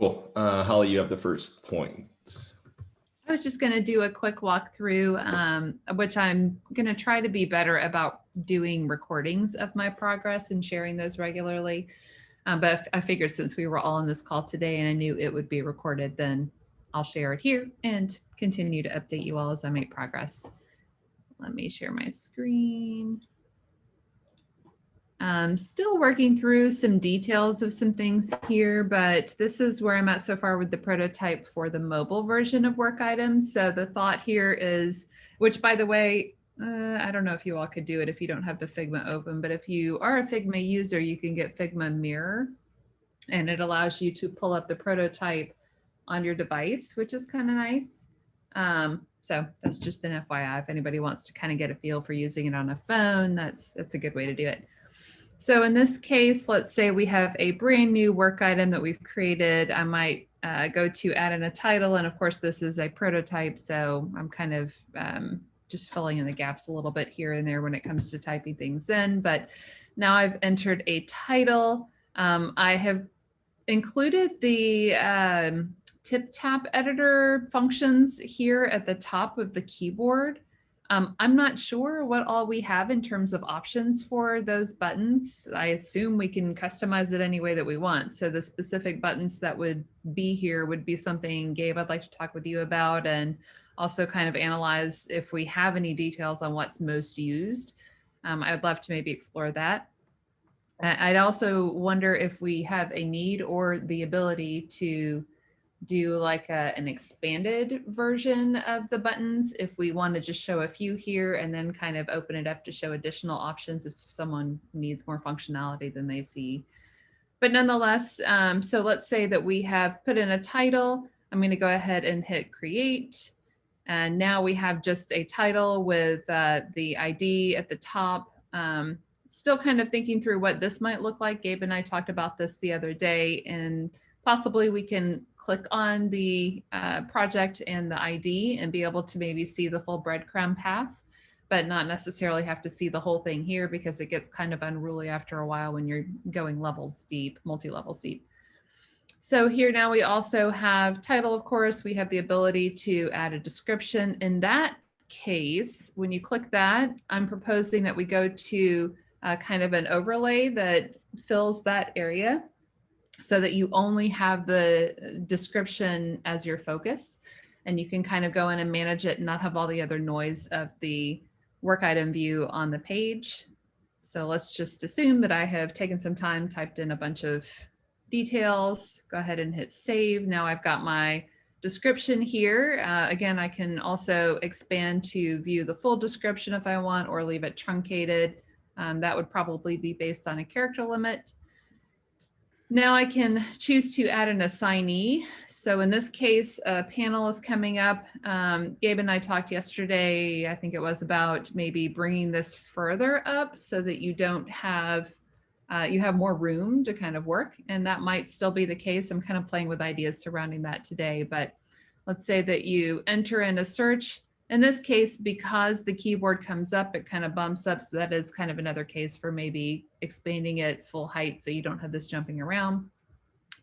Cool. Holly, you have the first point. I was just going to do a quick walkthrough, which I'm going to try to be better about doing recordings of my progress and sharing those regularly. But I figured since we were all on this call today and I knew it would be recorded, then I'll share it here and continue to update you all as I make progress. Let me share my screen. I'm still working through some details of some things here, but this is where I'm at so far with the prototype for the mobile version of work items. So the thought here is, which by the way, I don't know if you all could do it if you don't have the Figma open, but if you are a Figma user, you can get Figma Mirror, and it allows you to pull up the prototype on your device, which is kind of nice. So that's just an FYI. If anybody wants to kind of get a feel for using it on a phone, that's a good way to do it. So in this case, let's say we have a brand new work item that we've created. I might go to add in a title. And of course, this is a prototype. So I'm kind of just filling in the gaps a little bit here and there when it comes to typing things in. But now I've entered a title. I have included the tip-tap editor functions here at the top of the keyboard. I'm not sure what all we have in terms of options for those buttons. I assume we can customize it any way that we want. So the specific buttons that would be here would be something, Gabe, I'd like to talk with you about, and also kind of analyze if we have any details on what's most used. I'd love to maybe explore that. I'd also wonder if we have a need or the ability to do like an expanded version of the buttons if we want to just show a few here and then kind of open it up to show additional options if someone needs more functionality than they see. But nonetheless, so let's say that we have put in a title. I'm going to go ahead and hit create. And now we have just a title with the ID at the top. Still kind of thinking through what this might look like. Gabe and I talked about this the other day, and possibly we can click on the project and the ID and be able to maybe see the full breadcrumb path, but not necessarily have to see the whole thing here because it gets kind of unruly after a while when you're going levels deep, multi-levels deep. So here now we also have title, of course. We have the ability to add a description. In that case, when you click that, I'm proposing that we go to kind of an overlay that fills that area, so that you only have the description as your focus, and you can kind of go in and manage it and not have all the other noise of the work item view on the page. So let's just assume that I have taken some time, typed in a bunch of details, go ahead and hit save. Now I've got my description here. Again, I can also expand to view the full description if I want, or leave it truncated. That would probably be based on a character limit. Now I can choose to add an assignee. So in this case, a panel is coming up. Gabe and I talked yesterday, I think it was, about maybe bringing this further up so that you don't have, you have more room to kind of work. And that might still be the case. I'm kind of playing with ideas surrounding that today, but let's say that you enter in a search. In this case, because the keyboard comes up, it kind of bumps up. So that is kind of another case for maybe expanding it full height so you don't have this jumping around.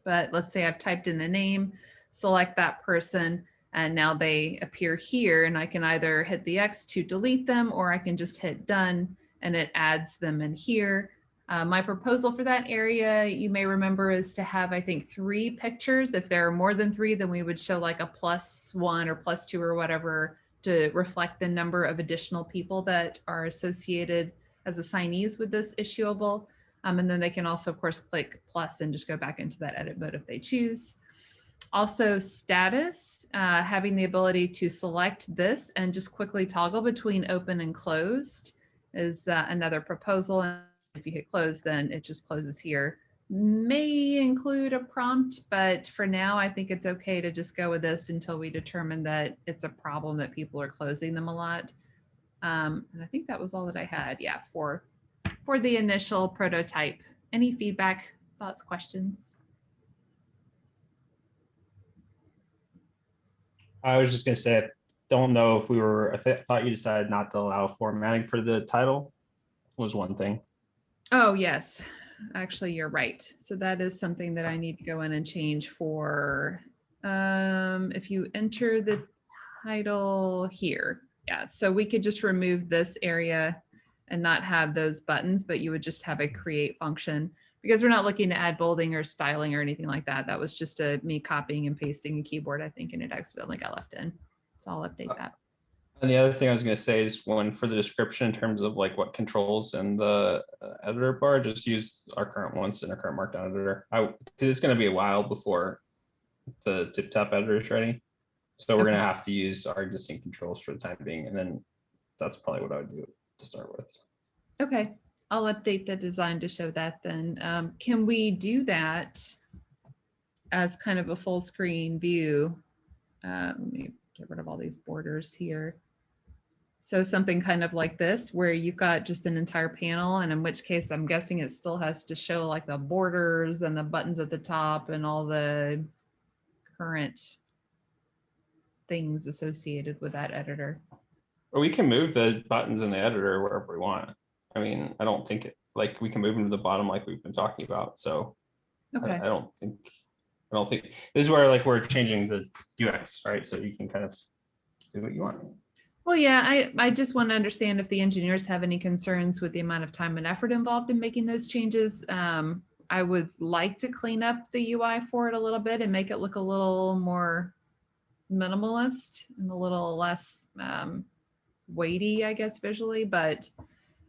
But let's say I've typed in a name, select that person, and now they appear here. And I can either hit the X to delete them, or I can just hit done and it adds them in here. My proposal for that area, you may remember, is to have, I think, 3 pictures. If there are more than 3, then we would show like a +1 or +2 or whatever, to reflect the number of additional people that are associated as assignees with this issuable. And then they can also, of course, click plus and just go back into that edit mode if they choose. Also status, having the ability to select this and just quickly toggle between open and closed is another proposal. And if you hit close, then it just closes here. May include a prompt, but for now, I think it's okay to just go with this until we determine that it's a problem that people are closing them a lot. And I think that was all that I had, yeah, for the initial prototype. Any feedback, thoughts, questions? I was just going to say, I don't know if we were, I thought you decided not to allow formatting for the title was one thing. Oh, yes. actually, you're right. So that is something that I need to go in and change for, if you enter the title here. Yeah, so we could just remove this area and not have those buttons, but you would just have a create function because we're not looking to add bolding or styling or anything like that. That was just me copying and pasting a keyboard, I think, and it accidentally got left in. So I'll update that. And the other thing I was going to say is one for the description in terms of like what controls and the editor bar, just use our current ones in our current markdown editor. Because it's going to be a while before the tip top editor is ready. So we're going to have to use our existing controls for the time being. And then that's probably what I would do to start with. Okay, I'll update the design to show that then. Can we do that as kind of a full screen view? Let me get rid of all these borders here. So something kind of like this, where you've got just an entire panel, and in which case I'm guessing it still has to show like the borders and the buttons at the top and all the current things associated with that editor. Or we can move the buttons in the editor wherever we want. I mean, I don't think like we can move them to the bottom like we've been talking about. So Okay. I don't think this is where like we're changing the UX, right? So you can kind of do what you want. Well, yeah, I just want to understand if the engineers have any concerns with the amount of time and effort involved in making those changes. I would like to clean up the UI for it a little bit and make it look a little more minimalist and a little less weighty, I guess, visually, but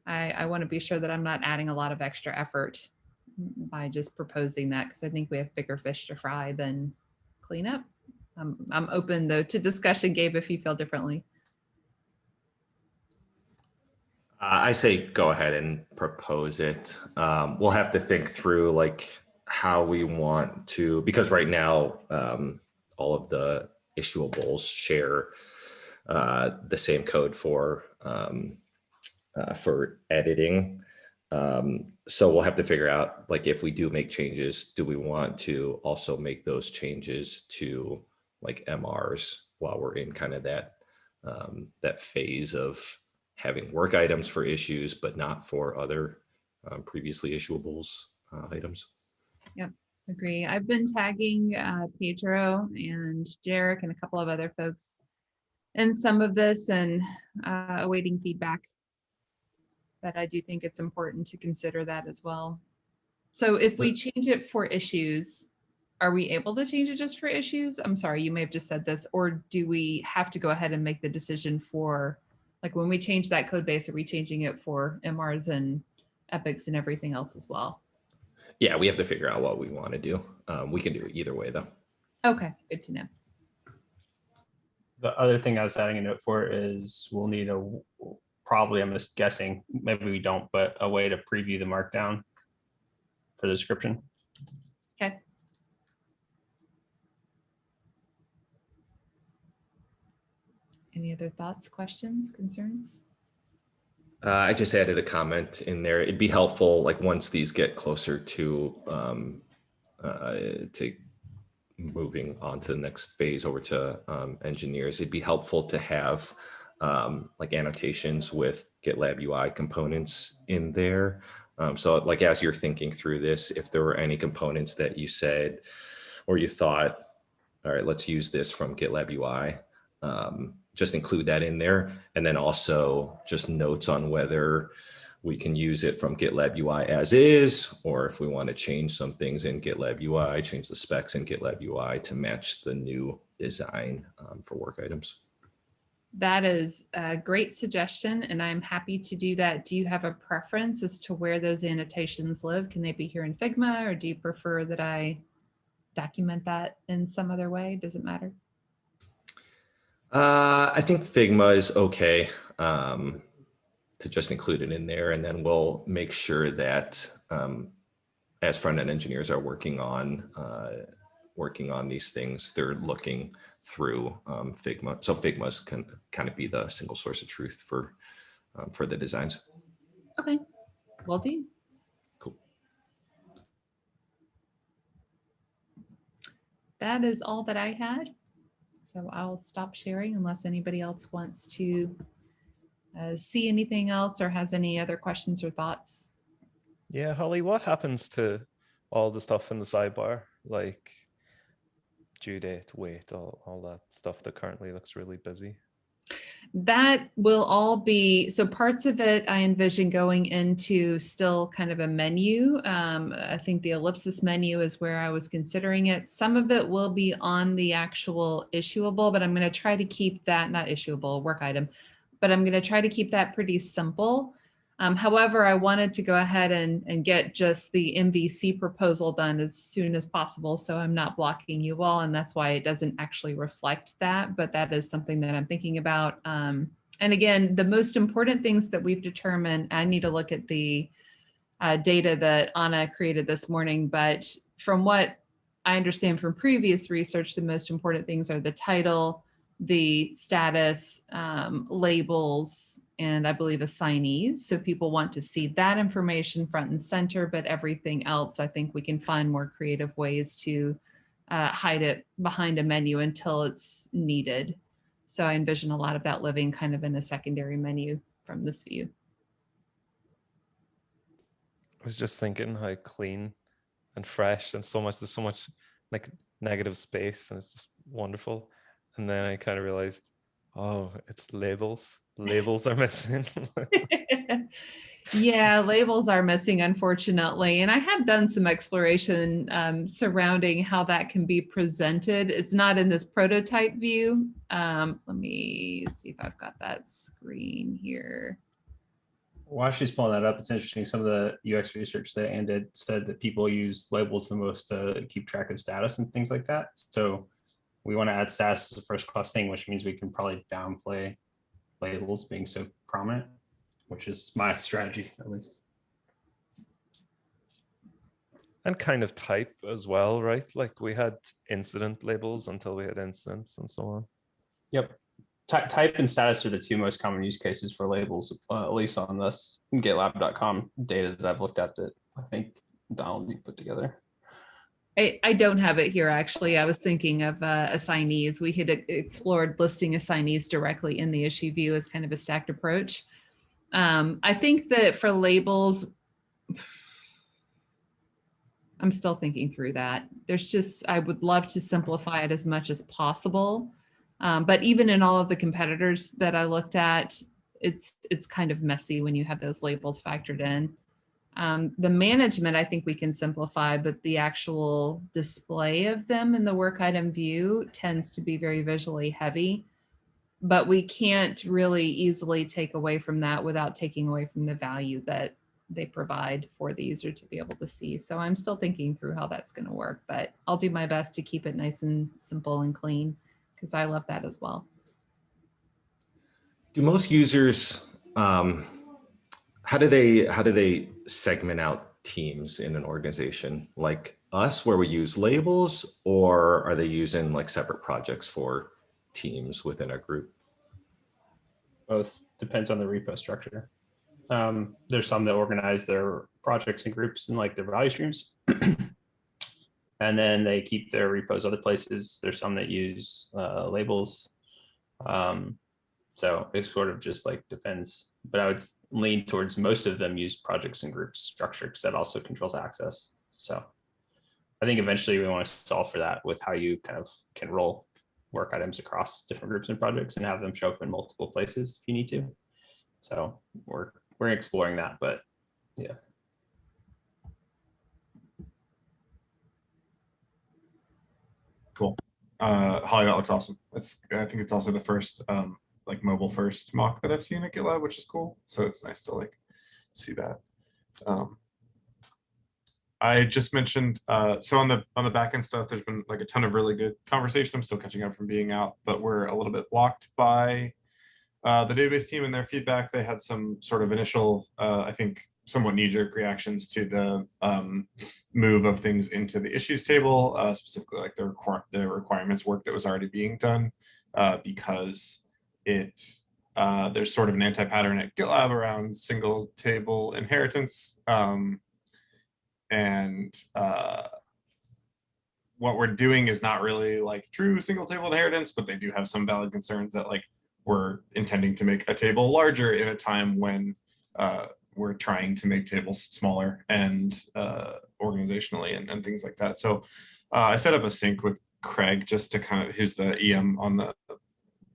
I want to be sure that I'm not adding a lot of extra effort by just proposing that, because I think we have bigger fish to fry than clean up. I'm open though to discussion, Gabe, if you feel differently. I say go ahead and propose it. We'll have to think through like how we want to, because right now all of the issuables share the same code for editing. So we'll have to figure out, like, if we do make changes, do we want to also make those changes to like MRs while we're in kind of that that phase of having work items for issues, but not for other previously issuables items. Yep, agree. I've been tagging Pedro and Jarek and a couple of other folks in some of this and awaiting feedback. But I do think it's important to consider that as well. So if we change it for issues, are we able to change it just for issues? I'm sorry, you may have just said this, or do we have to go ahead and make the decision for, like, when we change that code base, are we changing it for MRs and epics and everything else as well? Yeah, we have to figure out what we want to do. We can do it either way though. Okay, good to know. The other thing I was adding a note for is we'll need probably, I'm just guessing, maybe we don't, but a way to preview the markdown for the description. Okay. Any other thoughts, questions, concerns? I just added a comment in there. It'd be helpful, like once these get closer to moving on to the next phase over to engineers, it'd be helpful to have like annotations with GitLab UI components in there. So like, as you're thinking through this, if there were any components that you said, or you thought, all right, let's use this from GitLab UI, just include that in there. And then also just notes on whether we can use it from GitLab UI as is, or if we want to change some things in GitLab UI, change the specs in GitLab UI to match the new design for work items. That is a great suggestion, and I'm happy to do that. Do you have a preference as to where those annotations live? Can they be here in Figma, or do you prefer that I document that in some other way? Does it matter? I think Figma is okay to just include it in there, and then we'll make sure that as front-end engineers are working on these things, they're looking through Figma. So Figma's can kind of be the single source of truth for the designs. Okay, will do. Cool. That is all that I had. So I'll stop sharing unless anybody else wants to see anything else or has any other questions or thoughts. Yeah, Holly, what happens to all the stuff in the sidebar, like due date, wait, all that stuff that currently looks really busy? That will all be, so parts of it I envision going into still kind of a menu. I think the ellipsis menu is where I was considering it. Some of it will be on the actual issuable, but I'm going to try to keep that, not issuable, work item, but I'm going to try to keep that pretty simple. However, I wanted to go ahead and get just the MVC proposal done as soon as possible, so I'm not blocking you all, and that's why it doesn't actually reflect that, but that is something that I'm thinking about. And again, the most important things that we've determined, I need to look at the data that Anna created this morning, but from what I understand from previous research, the most important things are the title, the status, labels, and I believe assignees. So people want to see that information front and center, but everything else, I think we can find more creative ways to hide it behind a menu until it's needed. So I envision a lot of that living kind of in a secondary menu from this view. I was just thinking how clean and fresh and there's so much like negative space, and it's just wonderful. And then I kind of realized, oh, it's labels. Labels are missing. Yeah, labels are missing, unfortunately. And I have done some exploration surrounding how that can be presented. It's not in this prototype view. Let me see if I've got that screen here. While she's pulling that up, it's interesting. Some of the UX research that Ann did said that people use labels the most to keep track of status and things like that. So we want to add status as a first class thing, which means we can probably downplay labels being so prominent, which is my strategy at least. And kind of type as well, right? Like we had incident labels until we had incidents and so on. Yep. Type and status are the two most common use cases for labels, at least on this GitLab.com data that I've looked at that I think Donald put together. I don't have it here, actually. I was thinking of assignees. We had explored listing assignees directly in the issue view as kind of a stacked approach. I think that for labels, I'm still thinking through that. I would love to simplify it as much as possible. But even in all of the competitors that I looked at, it's kind of messy when you have those labels factored in. The management, I think we can simplify, but the actual display of them in the work item view tends to be very visually heavy. But we can't really easily take away from that without taking away from the value that they provide for the user to be able to see. So I'm still thinking through how that's going to work, but I'll do my best to keep it nice and simple and clean, because I love that as well. Do most users, how do they segment out teams in an organization like us, where we use labels, or are they using like separate projects for teams within a group? Both, depends on the repo structure. There's some that organize their projects and groups and like their value streams. And then they keep their repos other places. There's some that use labels. So it sort of just like depends, but I would lean towards most of them use projects and groups structure, because that also controls access. So I think eventually we want to solve for that with how you kind of can roll work items across different groups and projects and have them show up in multiple places if you need to. So we're exploring that, but yeah. Cool. Holly, that looks awesome. I think it's also the first like mobile first mock that I've seen at GitLab, which is cool. So it's nice to like see that. I just mentioned, so on the back end stuff, there's been like a ton of really good conversation. I'm still catching up from being out, but we're a little bit blocked by the database team and their feedback. They had some sort of initial, I think, somewhat knee-jerk reactions to the move of things into the issues table, specifically like the requirements work that was already being done, because there's sort of an anti-pattern at GitLab around single table inheritance. What we're doing is not really like true single table inheritance, but they do have some valid concerns that like we're intending to make a table larger in a time when we're trying to make tables smaller and organizationally and things like that. So I set up a sync with Craig just to kind of, who's the EM on the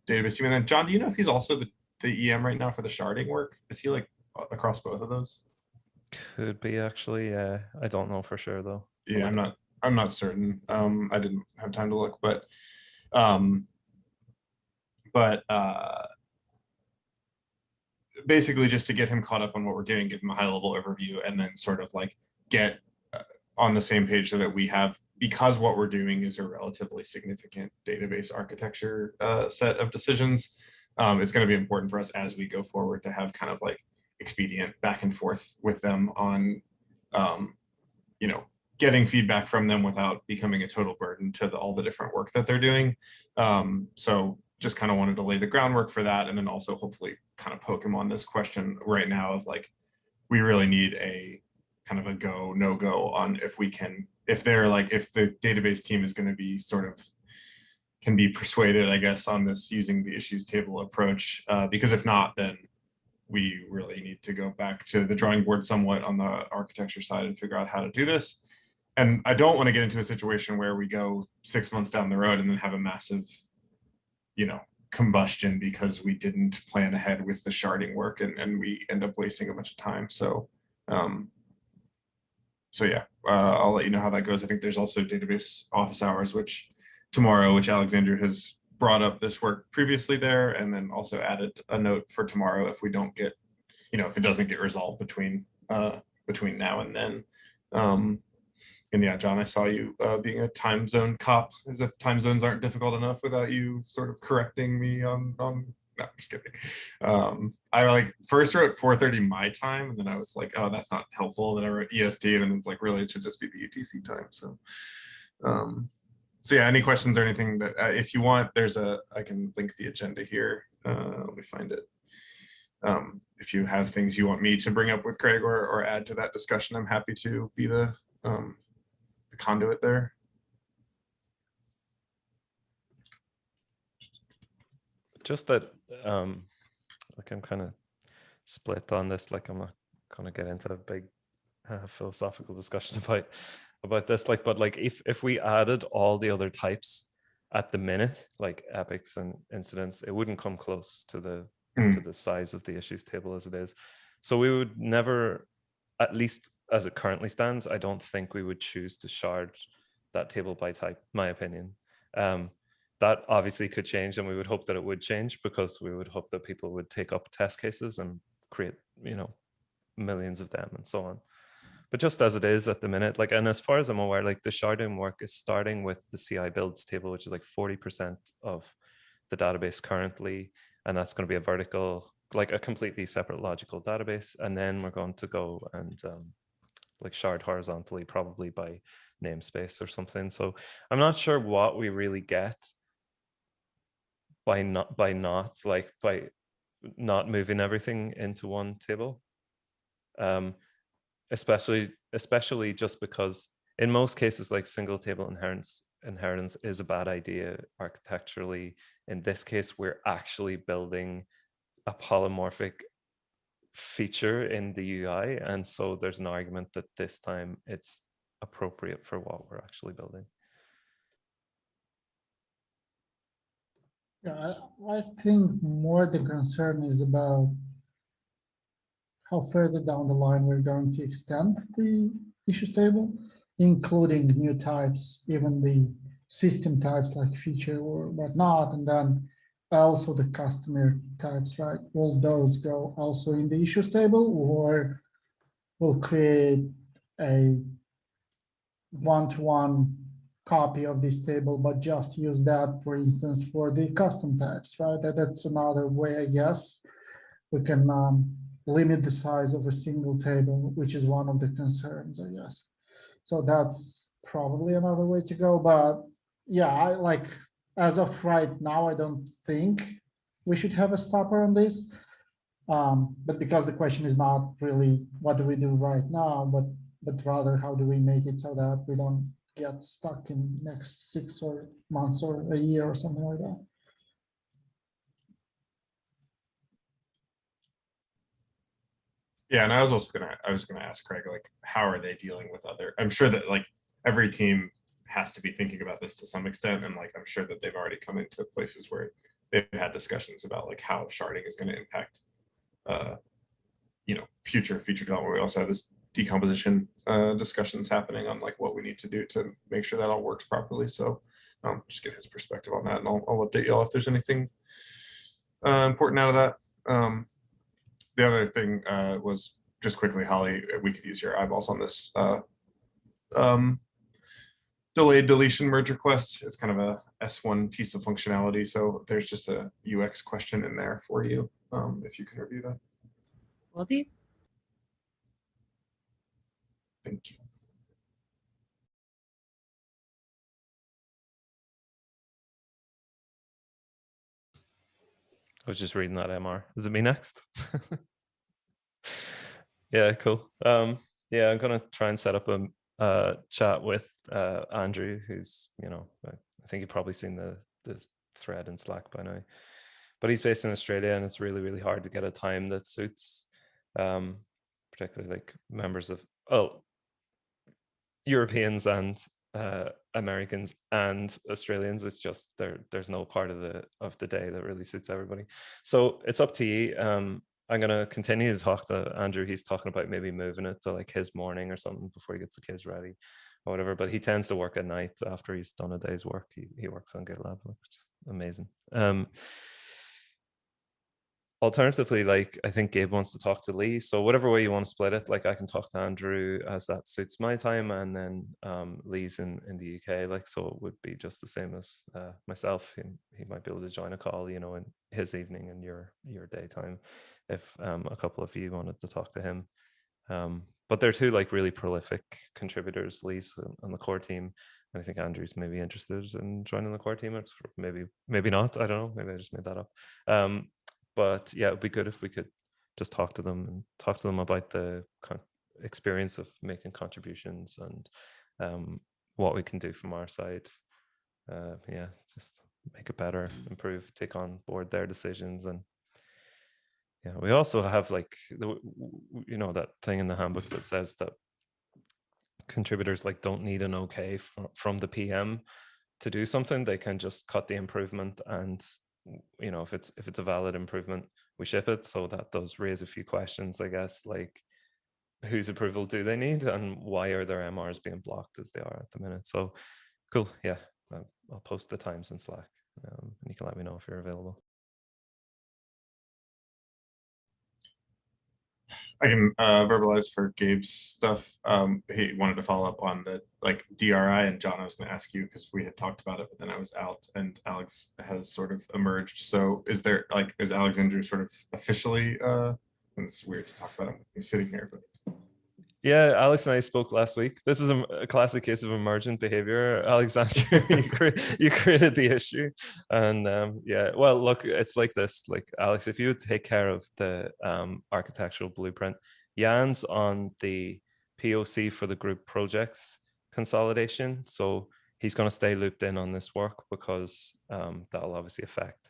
database team. And then John, do you know if he's also the EM right now for the sharding work? Is he like across both of those? Could be actually. Yeah, I don't know for sure though. Yeah, I'm not certain. I didn't have time to look, but basically just to get him caught up on what we're doing, give him a high level overview, and then sort of like get on the same page so that we have, because what we're doing is a relatively significant database architecture set of decisions. It's going to be important for us as we go forward to have kind of like expedient back and forth with them on, you know, getting feedback from them without becoming a total burden to all the different work that they're doing. So just kind of wanted to lay the groundwork for that, and then also hopefully kind of poke him on this question right now of like, we really need a kind of a go, no go on if we can, if they're like, if the database team is going to be sort of, can be persuaded, I guess, on this using the issues table approach, because if not, then we really need to go back to the drawing board somewhat on the architecture side and figure out how to do this. And I don't want to get into a situation where we go 6 months down the road and then have a massive, you know, combustion because we didn't plan ahead with the sharding work, and we end up wasting a bunch of time. So yeah, I'll let you know how that goes. I think there's also database office hours, which tomorrow, which Alexandra has brought up this work previously there, and then also added a note for tomorrow if we don't get, you know, if it doesn't get resolved between now and then. And yeah, John, I saw you being a time zone cop, as if time zones aren't difficult enough without you sort of correcting me on no, I'm just kidding. I like first wrote 4:30 my time, and then I was like, oh, that's not helpful. And then I wrote EST, and then it's like, really, it should just be the UTC time. So, so yeah, any questions or anything that, if you want, I can link the agenda here. Let me find it. If you have things you want me to bring up with Craig or add to that discussion, I'm happy to be the conduit there. Just that, like I'm kind of split on this. Like I'm not gonna get into a big philosophical discussion about this. Like, but like if we added all the other types at the minute, like epics and incidents, it wouldn't come close to the size of the issues table as it is. So we would never, at least as it currently stands, I don't think we would choose to shard that table by type, my opinion. That obviously could change, and we would hope that it would change, because we would hope that people would take up test cases and create, you know, millions of them and so on. But just as it is at the minute, like, and as far as I'm aware, like the sharding work is starting with the CI builds table, which is like 40% of the database currently. And that's going to be a vertical, like a completely separate logical database. And then we're going to go and like shard horizontally, probably by namespace or something. So I'm not sure what we really get by not moving everything into one table. Especially just because in most cases, like single table inheritance is a bad idea architecturally. In this case, we're actually building a polymorphic feature in the UI, and so there's an argument that this time it's appropriate for what we're actually building. Yeah, I think more the concern is about how further down the line we're going to extend the issues table, including new types, even the system types like feature or whatnot, and then also the customer types, right? Will those go also in the issues table, or we'll create a one-to-one copy of this table, but just use that, for instance, for the custom types, right? That's another way, I guess. We can limit the size of a single table, which is one of the concerns, I guess. So that's probably another way to go. But yeah, I like, as of right now, I don't think we should have a stopper on this. But because the question is not really what do we do right now, but rather how do we make it so that we don't get stuck in next 6 months or a year or something like that. Yeah, and I was gonna ask Craig, like, how are they dealing with other? I'm sure that like every team has to be thinking about this to some extent, and like I'm sure that they've already come into places where they've had discussions about like how sharding is going to impact, future development. We also have this decomposition discussions happening on like what we need to do to make sure that all works properly. So just get his perspective on that, and I'll update y'all if there's anything important out of that. The other thing was just quickly, Holly, we could use your eyeballs on this delayed deletion merge request. It's kind of a S1 piece of functionality. So there's just a UX question in there for you if you can review that. Will do. Thank you. I was just reading that MR. Is it me next? Yeah, cool. Yeah, I'm gonna try and set up a chat with Andrew, who's, I think you've probably seen the thread in Slack by now, but he's based in Australia, and it's really, really hard to get a time that suits, particularly like members of Europeans and Americans and Australians. It's just there's no part of the day that really suits everybody. So it's up to you. I'm gonna continue to talk to Andrew. He's talking about maybe moving it to like his morning or something before he gets the kids ready or whatever. But he tends to work at night after he's done a day's work. He works on GitLab, which is amazing. Alternatively, like I think Gabe wants to talk to Lee. So whatever way you want to split it, like I can talk to Andrew as that suits my time, and then Lee's in the UK, like so it would be just the same as myself. He might be able to join a call, in his evening and your daytime, if a couple of you wanted to talk to him. But they're two like really prolific contributors, Lee's on the core team. And I think Andrew's maybe interested in joining the core team. It's maybe not. I don't know. Maybe I just made that up. But yeah, it'd be good if we could just talk to them about the experience of making contributions and what we can do from our side. Yeah, just make it better, improve, take on board their decisions. And yeah, we also have like that thing in the handbook that says that contributors like don't need an okay from the PM to do something. They can just cut the improvement, and if it's a valid improvement, we ship it. So that does raise a few questions, I guess, like whose approval do they need, and why are their MRs being blocked as they are at the minute? So cool. Yeah, I'll post the times in Slack, and you can let me know if you're available. I can verbalize for Gabe's stuff. He wanted to follow up on the like DRI, and John, I was going to ask you because we had talked about it, but then I was out, and Alex has sort of emerged. So is Alex Andrew sort of officially? And it's weird to talk about him with me sitting here, but. Yeah, Alex and I spoke last week. This is a classic case of emergent behavior. Alexander, you created the issue. And yeah, well, look, it's like this. Like, Alex, if you would take care of the architectural blueprint, Jan's on the POC for the group projects consolidation. So he's going to stay looped in on this work because that'll obviously affect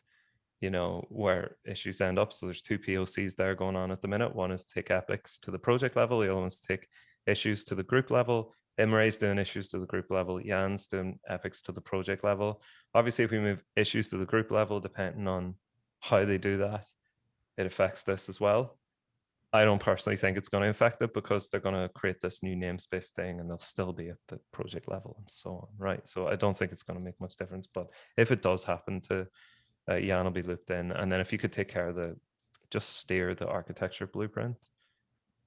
where issues end up. So there's two POCs there going on at the minute. One is to take epics to the project level. The other one's to take issues to the group level. Imre's doing issues to the group level. Jan's doing epics to the project level. Obviously, if we move issues to the group level, depending on how they do that, it affects this as well. I don't personally think it's going to affect it because they're going to create this new namespace thing and they'll still be at the project level and so on, right? So I don't think it's going to make much difference. But if it does happen to Jan will be looped in, and then if you could take care of just steer the architecture blueprint.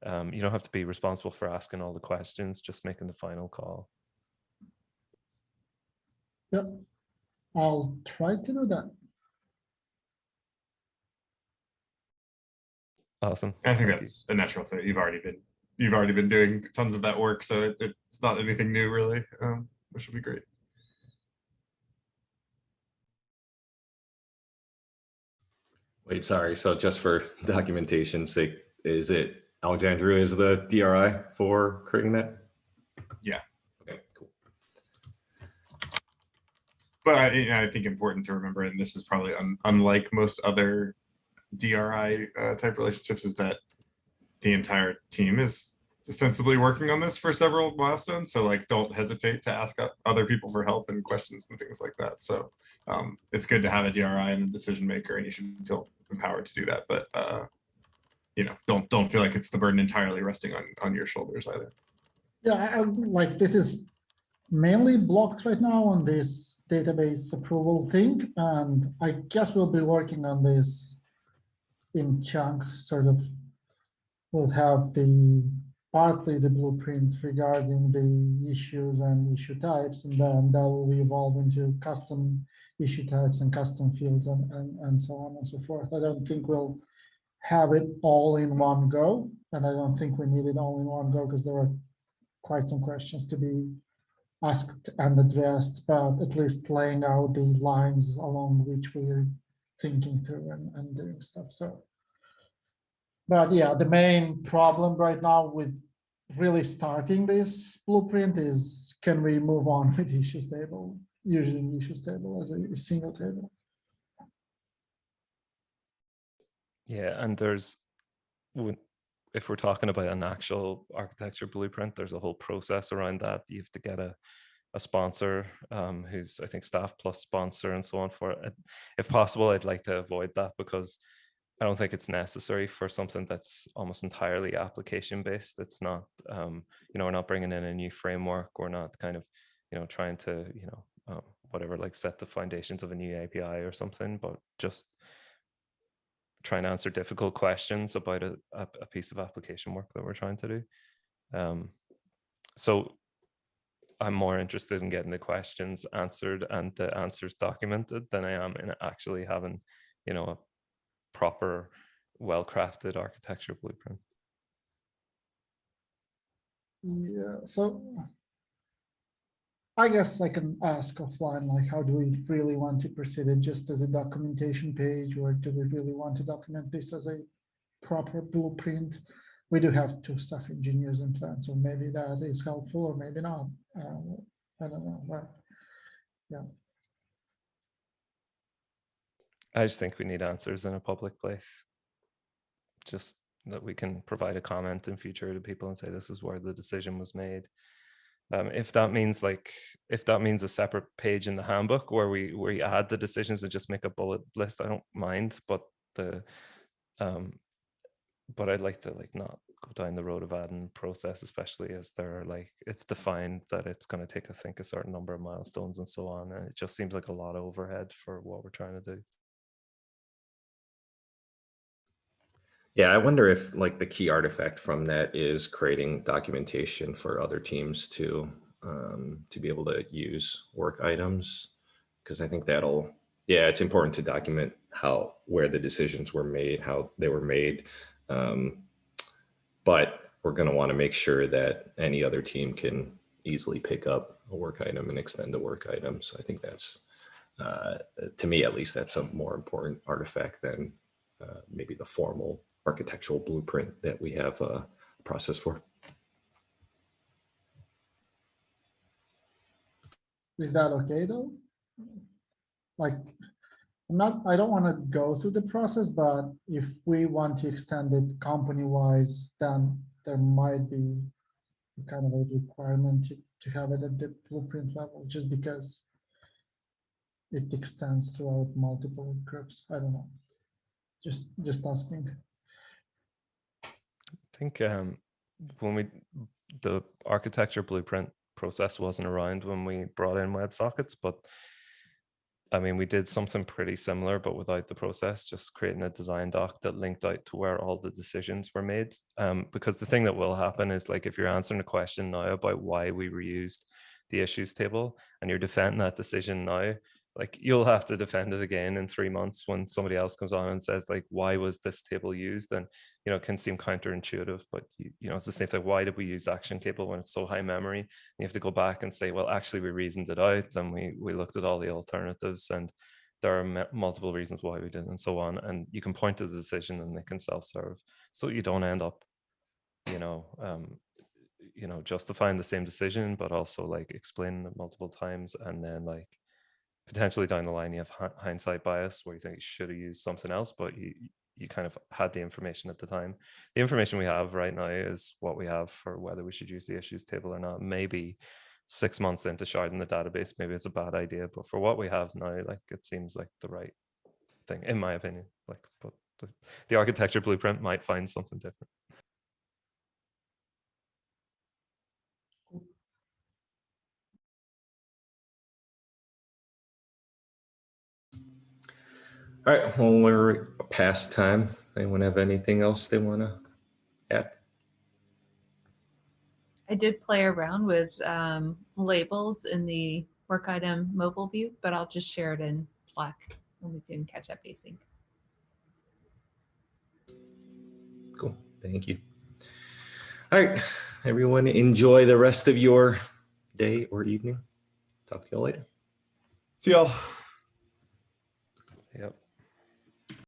You don't have to be responsible for asking all the questions, just making the final call. Yep, I'll try to do that. Awesome. I think that's a natural fit. You've already been doing tons of that work, so it's not anything new really, which will be great. Wait, sorry. So just for documentation's sake, is it Alexandru is the DRI for creating that? Yeah. Okay, cool. But I think important to remember, and this is probably unlike most other DRI type relationships, is that the entire team is ostensibly working on this for several milestones. So like, don't hesitate to ask other people for help and questions and things like that. So it's good to have a DRI and a decision maker, and you should feel empowered to do that. But you know, don't feel like it's the burden entirely resting on your shoulders either. Yeah, like this is mainly blocked right now on this database approval thing, and I guess we'll be working on this in chunks. Sort of, we'll have partly the blueprint regarding the issues and issue types, and then that will evolve into custom issue types and custom fields and so on and so forth. I don't think we'll have it all in one go, and I don't think we need it all in one go because there are quite some questions to be asked and addressed, but at least laying out the lines along which we're thinking through and doing stuff. So, but yeah, the main problem right now with really starting this blueprint is, can we move on with issues table, using issues table as a single table? Yeah, and if we're talking about an actual architecture blueprint, there's a whole process around that. You have to get a sponsor who's, I think, staff plus sponsor and so on for it. If possible, I'd like to avoid that because I don't think it's necessary for something that's almost entirely application based. It's not, we're not bringing in a new framework. We're not kind of, trying to, whatever, like set the foundations of a new API or something, but just trying to answer difficult questions about a piece of application work that we're trying to do. So I'm more interested in getting the questions answered and the answers documented than I am in actually having, a proper, well-crafted architecture blueprint. Yeah, so I guess I can ask offline, like, how do we really want to proceed it, just as a documentation page, or do we really want to document this as a proper blueprint? We do have 2 staff engineers in plan, so maybe that is helpful or maybe not. I don't know, but yeah. I just think we need answers in a public place. Just that we can provide a comment in future to people and say, this is where the decision was made. If that means a separate page in the handbook where we add the decisions and just make a bullet list, I don't mind, but but I'd like to not go down the road of adding process, especially as there are it's defined that it's going to take, I think, a certain number of milestones and so on, and it just seems like a lot of overhead for what we're trying to do. Yeah, I wonder if the key artifact from that is creating documentation for other teams to be able to use work items, because I think it's important to document where the decisions were made, how they were made, but we're going to want to make sure that any other team can easily pick up a work item and extend a work item. So I think that's, to me at least, that's a more important artifact than maybe the formal architectural blueprint that we have a process for. Is that okay though? Like, I don't want to go through the process, but if we want to extend it company-wise, then there might be kind of a requirement to have it at the blueprint level, just because it extends throughout multiple groups. I don't know. Just asking. I think when the architecture blueprint process wasn't around when we brought in WebSockets, but I mean, we did something pretty similar, but without the process, just creating a design doc that linked out to where all the decisions were made. Because the thing that will happen is, if you're answering a question now about why we reused the issues table and you're defending that decision now, you'll have to defend it again in 3 months when somebody else comes on and says, why was this table used? And, it can seem counterintuitive, but it's the same thing. Why did we use action table when it's so high memory? And you have to go back and say, well, actually we reasoned it out and we looked at all the alternatives and there are multiple reasons why we did and so on. And you can point to the decision and they can self-serve. So you don't end up, justifying the same decision, but also explaining it multiple times. And then potentially down the line, you have hindsight bias where you think you should have used something else, but you kind of had the information at the time. The information we have right now is what we have for whether we should use the issues table or not. Maybe 6 months into sharding the database, maybe it's a bad idea, but for what we have now, like it seems like the right thing, in my opinion. Like, but the architecture blueprint might find something different. All right, well, we're past time. Anyone have anything else they want to add? I did play around with labels in the work item mobile view, but I'll just share it in Slack and we can catch up async. Cool, thank you. All right, everyone, enjoy the rest of your day or evening. Talk to you all later. See y'all.